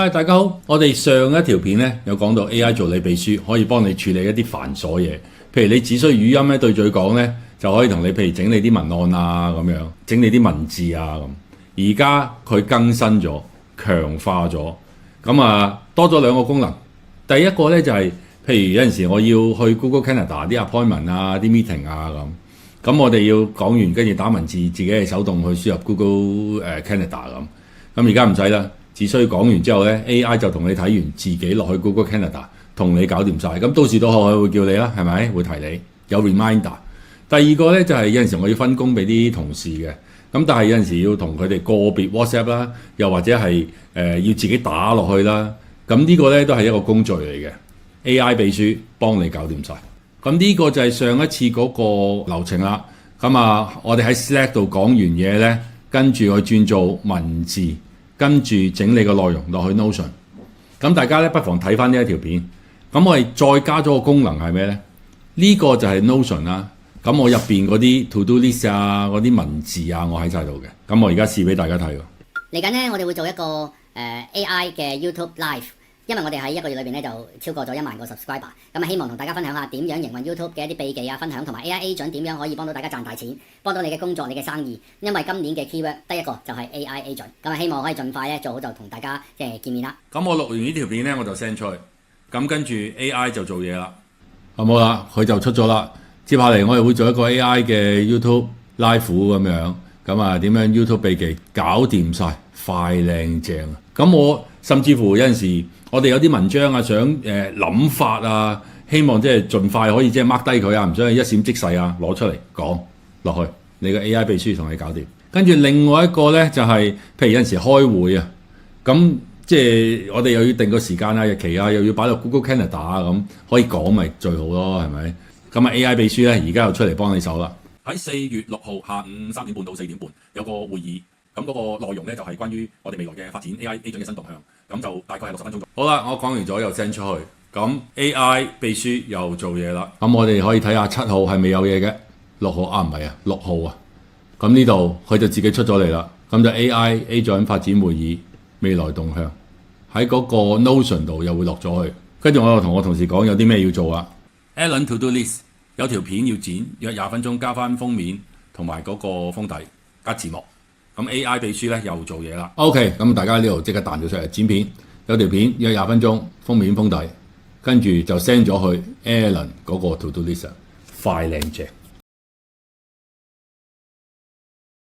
嗨，大家好！我哋上一條片咧有講到 AI 做你秘書，可以幫你處理一啲繁瑣嘢。譬如你只需要語音咧對嘴講咧，就可以同你譬如整理啲文案啊咁樣，整理啲文字啊咁。而家佢更新咗，強化咗，咁多咗兩個功能。第一個咧就係、譬如有陣時我要去 Google Canada 啲 appointment 啊、啲 meeting 啊咁我哋要講完跟住打文字，自己係手動去輸入 Google Canada 咁。咁而家唔使啦。只需要講完之後咧 ，AI 就同你睇完，自己落去 Google Canada 同你搞掂晒。咁到時到候佢會叫你啦，係咪？會提你有 reminder。第二個咧就係、有陣時我要分工俾啲同事嘅，咁但係有陣時要同佢哋個別 WhatsApp 啦，又或者係要自己打落去啦。咁呢個咧都係一個工序嚟嘅 AI 秘書幫你搞掂晒。咁呢個就係上一次嗰個流程啦。我哋喺 Slack 度講完嘢咧，跟住去轉做文字。跟住整理個內容落去 Notion， 咁大家咧不妨睇翻呢一條片。咁我哋再加咗個功能係咩咧？呢個就係 Notion 啦。咁我入邊嗰啲 To Do List 啊，嗰啲文字啊，我喺晒度嘅。咁我而家試俾大家睇喎。嚟緊咧，我哋會做一個AI 嘅 YouTube Live，因為我哋喺一個月裏邊咧就超過咗1萬個 subscriber，咁希望同大家分享下點樣營運 YouTube 嘅一啲秘技啊，分享同埋 AI Agent 點樣可以幫到大家賺大錢，幫到你嘅工作、你嘅生意。因為今年嘅 keyword 得一個就係 AI Agent，咁希望可以盡快咧做好就同大家見面啦。咁我錄完呢條片咧，我就 send 出去，咁跟住 AI 就做嘢啦。好啦，佢就出咗啦。接下嚟我哋會做一個 AI 嘅 YouTube Live 咁樣，點樣 YouTube 秘技搞掂晒，快靚正。咁我甚至乎有陣時，我哋有啲文章啊，想諗法啊，希望即係盡快可以即係 mark 低佢啊，唔想一閃即逝啊，攞出嚟講落去，你個 AI 秘書同你搞掂。跟住另外一個咧就係、譬如有陣時開會啊，咁即係我哋又要定個時間啊、日期啊，又要擺到 Google Canada 啊，咁可以講咪最好咯，係咪？AI 秘書咧而家又出嚟幫你手啦。喺4月6號下午3點半到4點半有個會議。咁嗰個內容咧就係關於我哋未來嘅發展 AI Agent 嘅新動向，咁就大概係60分鐘。好啦，我講完咗又 send 出去，咁 AI 秘書又做嘢啦。咁我哋可以睇下7號係未有嘢嘅，6號唔係啊，6號啊。咁呢度佢就自己出咗嚟啦。咁就 AI Agent 發展會議未來動向喺嗰個 Notion 度又會落咗去。跟住我又同我同事講有啲咩要做啊。Alan To Do List 有條片要剪，約20分鐘，加翻封面同埋嗰個封底加字幕。咁 AI 秘書咧又做嘢啦。OK，咁大家呢度即刻彈咗出嚟剪片，有條片約20分鐘，封面封底，跟住就 send 咗去 Alan 嗰個 To Do List，快靚正。